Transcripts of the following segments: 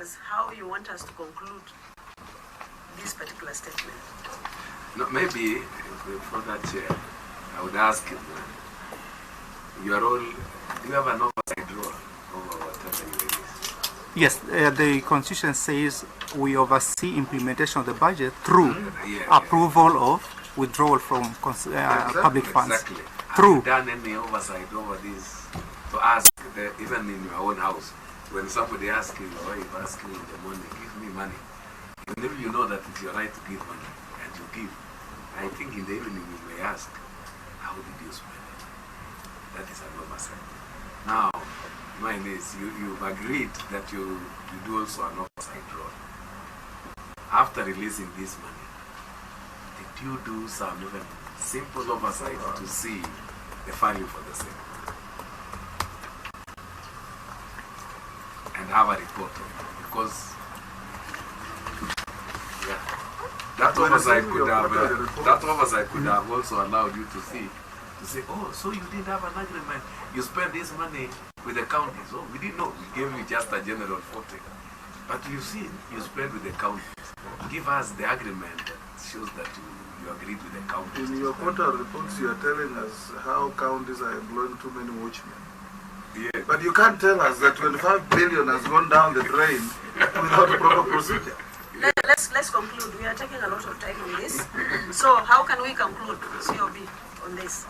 members how you want us to conclude this particular statement. No, maybe for that chair, I would ask him, you are all, do you have an oversight role over whatever you release? Yes, the Constitution says we oversee implementation of the budget through approval of withdrawal from public funds. Exactly. Through. Have you done any oversight over this to ask, even in your own house, when somebody asks you, or if asking you in the morning, give me money, even if you know that it's your right to give money, and you give, I think in the evening you may ask, how did you spend it? That is an oversight. Now, mine is, you've agreed that you do also an oversight role. After releasing this money, did you do some even simple oversight to see the value for the same? And have a report of it. Because that oversight could have also allowed you to say, oh, so you didn't have an agreement. You spent this money with the counties. Oh, we didn't know. We gave you just a general 40. But you see, you spent with the counties. Give us the agreement that shows that you agreed with the counties. In your quarter reports, you are telling us how counties are employing too many watchmen. Yes. But you can't tell us that 25 billion has gone down the drain without a proper procedure. Let's conclude. We are taking a lot of time on this. So how can we conclude, COB, on this?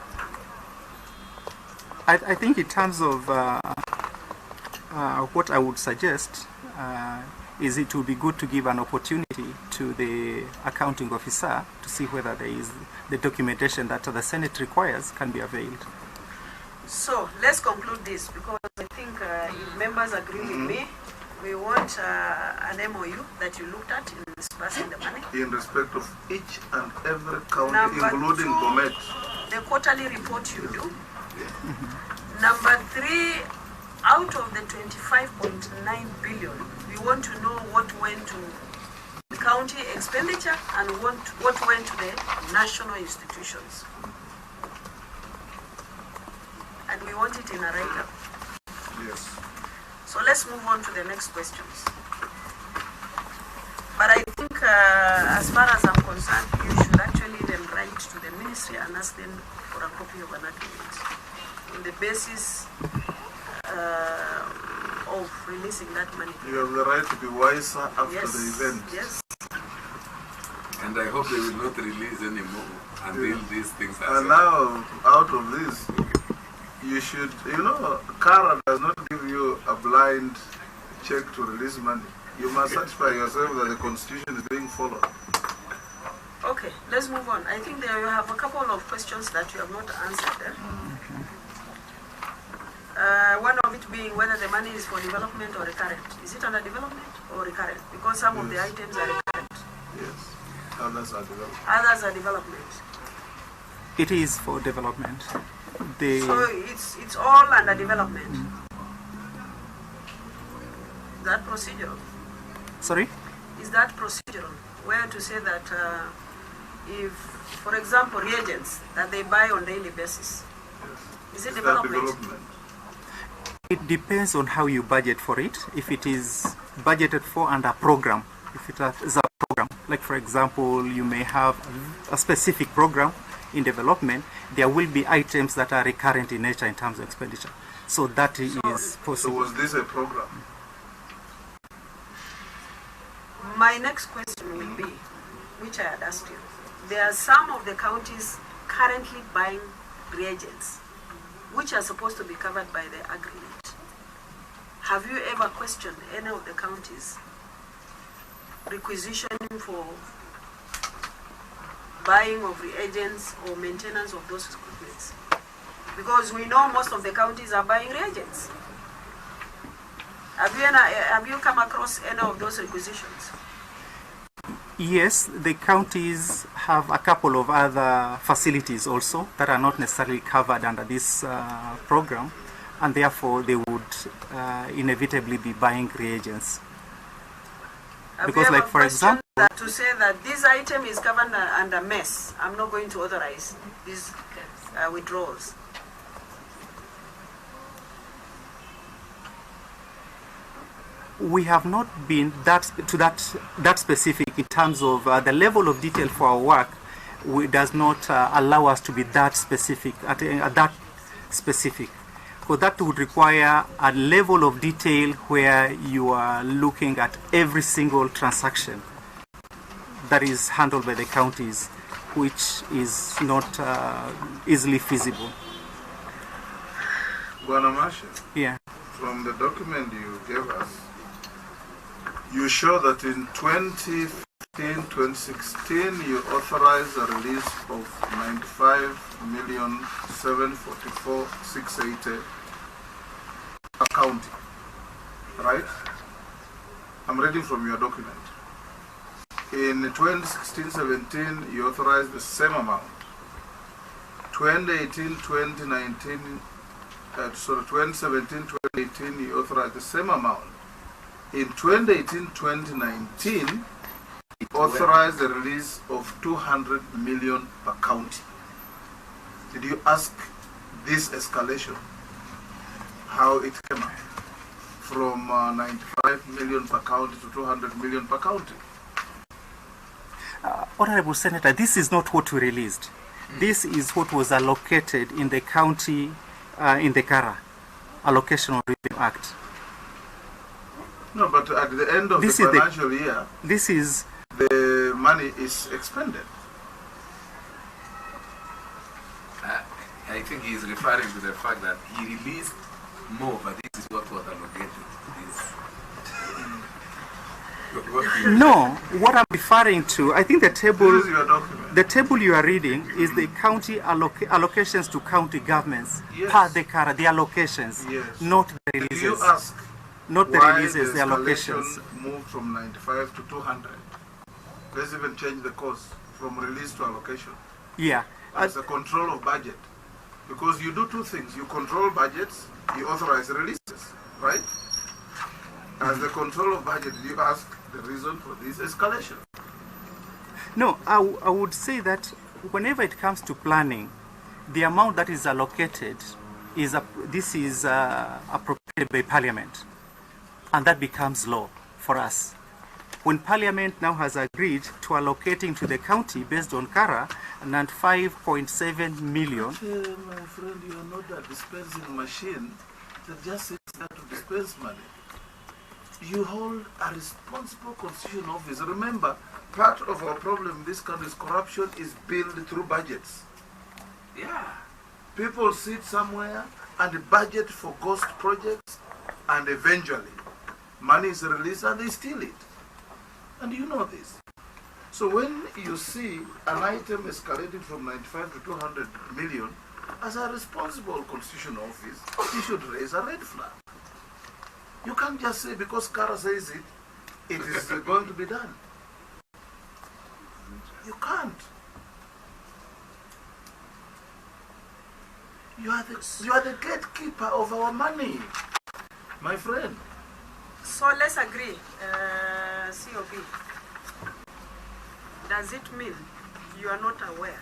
I think in terms of what I would suggest is it would be good to give an opportunity to the accounting officer to see whether there is the documentation that the Senate requires can be availed. So let's conclude this, because I think if members agree with me, we want an MOU that you looked at in dispersing the money. In respect of each and every county, including Bomet. The quarterly report you do. Number 3, out of the 25.9 billion, we want to know what went to the county expenditure and what went to the national institutions. And we want it in a write-up. Yes. So let's move on to the next questions. But I think as far as I'm concerned, you should actually then write to the ministry and ask them for a copy of an agreement on the basis of releasing that money. You have the right to be wiser after the event. Yes. And I hope they will not release any more until these things are And now, out of this, you should, Kara does not give you a blind check to release money. You must satisfy yourself that the Constitution is being followed. Okay, let's move on. I think there you have a couple of questions that you have not answered. One of it being whether the money is for development or recurrent. Is it under development or recurrent? Because some of the items are recurrent. Yes, others are development. Others are development. It is for development. So it's all under development. Is that procedural? Sorry? Is that procedural? Where to say that if, for example, reagents that they buy on daily basis, is it development? It depends on how you budget for it. If it is budgeted for under program, if it is a program, like for example, you may have a specific program in development, there will be items that are recurrent in nature in terms of expenditure. So that is possible. So was this a program? My next question will be, which I had asked you. There are some of the counties currently buying reagents, which are supposed to be covered by the agreement. Have you ever questioned any of the counties requisitioning for buying of reagents or maintenance of those equipments? Because we know most of the counties are buying reagents. Have you come across any of those requisitions? Yes, the counties have a couple of other facilities also that are not necessarily covered under this program, and therefore they would inevitably be buying reagents. Because, like for example, that to say that this item is covered under MES, I'm not going to authorize these withdrawals. we have not been that specific in terms of the level of detail for our work. Does not allow us to be that specific at that specific. Because that would require a level of detail where you are looking at every single transaction that is handled by the counties, which is not easily feasible. Guanamasha, Yeah. from the document you gave us, you show that in 2016, you authorized a release of 95,744,680 per county, right? I'm reading from your document. In 2016-17, you authorized the same amount. 2018-2019, 2017-2018, you authorized the same amount. In 2018-2019, authorized the release of 200 million per county. Did you ask this escalation, how it came up from 95 million per county to 200 million per county? Honorable Senator, this is not what we released. This is what was allocated in the county, in the KARA, Allocation of Revenue Act. No, but at the end of This the is the- financial year, This is the money is expended. I think he is referring to the fact that he released more, but this is what was allocated. no. What I'm referring to, I think the This table. is your document. The table you are reading is the county allocations to county governments Yes. per the KARA, the allocations, Yes. not the Did you releases. ask Not the why releases, the escalation allocations. moved from 95 to 200? Let's even change the course from release to allocation. Yeah. As a control of budget. Because you do two things. You control budgets, you authorize releases, right? As the control of budget, you ask the reason for this escalation. No, I would say that whenever it comes to planning, the amount that is allocated is appropriated by Parliament, and that becomes law for us. When Parliament now has agreed to allocating to the county based on KARA, and 5.7 million. My friend, you are not a dispensing machine that just sits there to dispense money. You hold a responsible constitutional office. Remember, part of our problem in this country is corruption is built through budgets. Yeah. People sit somewhere and budget for ghost projects, and eventually money is released and they steal it. And you know this. So when you see an item escalating from 95 to 200 million, as a responsible constitutional office, you should raise a red flag. You can't just say because KARA says it, it is going to be done. You can't. You are the gatekeeper of our money, my friend. So let's agree, COP. Does it mean you are not aware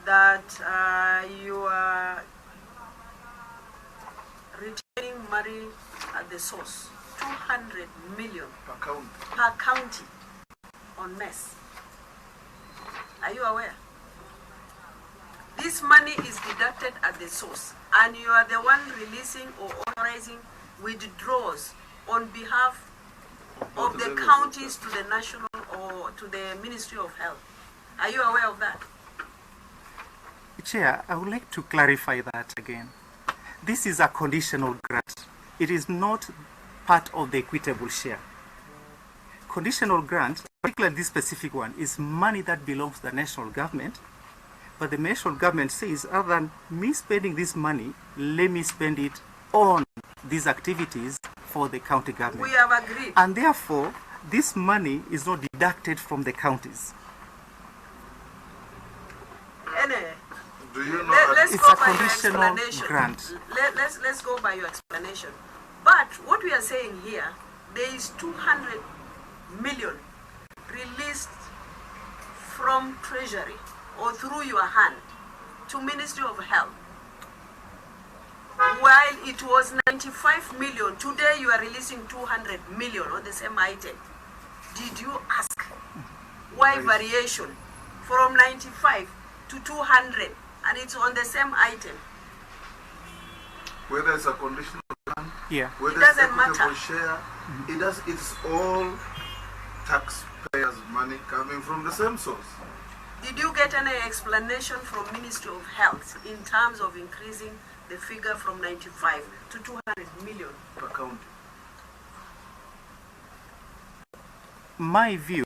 that you are retaining money at the source, 200 million per county on mess? Are you aware? This money is deducted at the source, and you are the one releasing or authorizing withdrawals on behalf of the counties to the national or to the Ministry of Health. Are you aware of that? Chair, I would like to clarify that again. This is a conditional grant. It is not part of the equitable share. Conditional grant, particularly this specific one, is money that belongs to the national government, but the national government says, other than me spending this money, let me spend it on these activities for the county government. We have agreed. And therefore, this money is not deducted from the counties. Anyway, Do you know let's It's go a by your conditional explanation. grant. Let's go by your explanation. But what we are saying here, there is 200 million released from Treasury or through your hand to Ministry of Health. while it was 95 million, today you are releasing 200 million on the same item. Did you ask why variation from 95 to 200 and it's on the same item? Whether it's a conditional plan, Yeah. whether It doesn't it's equitable matter. share, it's all taxpayers' money coming from the same source. Did you get any explanation from Ministry of Health in terms of increasing the figure from 95 to 200 million? Per county. My view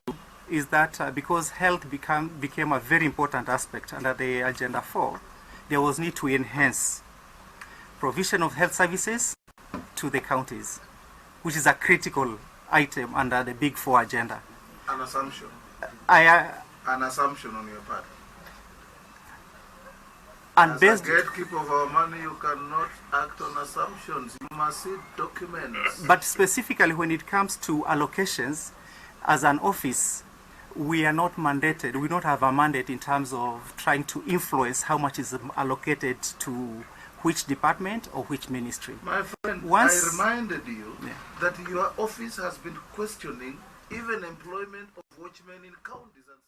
is that because health became a very important aspect under the Agenda 4, there was need to enhance provision of health services to the counties, which is a critical item under the Big Four agenda. An assumption. An assumption on your part. And As based, a gatekeeper of our money, you cannot act on assumptions. You must see documents. but specifically when it comes to allocations, as an office, we are not mandated, we don't have a mandate in terms of trying to influence how much is allocated to which department or which ministry. My friend, Once- I reminded you Yeah. that your office has been questioning even employment of watchmen in counties and